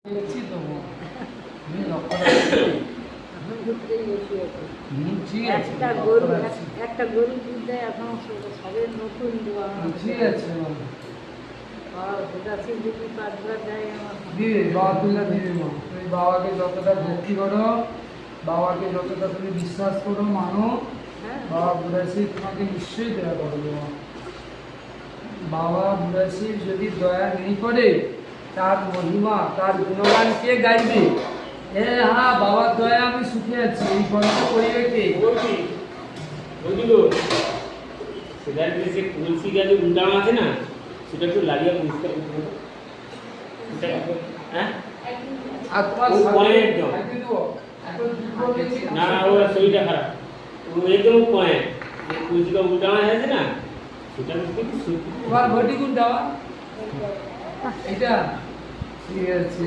দেখছি তো আমি লক্ষ্য ঠিক আছে একটা গরু কিনতে এখন সবে নতুন ঠিক আছে যদি পাঁচবার যায় আমার দিদি বাবা তুলে দিবি মা তুমি বাবাকে যতটা ভক্তি করো বাবাকে যতটা তুমি বিশ্বাস করো মানো হ্যাঁ বাবা বুড়াশি তোমাকে নিশ্চয়ই দয়া করবে মা বাবা বুড়াশি যদি দয়া নেই করে তার মহিমা তার গুণগান কে গাইবে হ্যাঁ বাবার দয়া আমি সুখে আছি এই গল্প করিবে কে সেটা যে তুলসী গাছে উল্টানো আছে না সেটা একটু লাগিয়ে পরিষ্কার করতে হবে হ্যাঁ আর তোমার ও পয়েন্ট দাও। না না ওর শরীরটা খারাপ ও একদম পয়েন্ট তুলসীটা উল্টানো আছে না সেটা তোমার ঘটি কোনটা এটা ঠিক আছে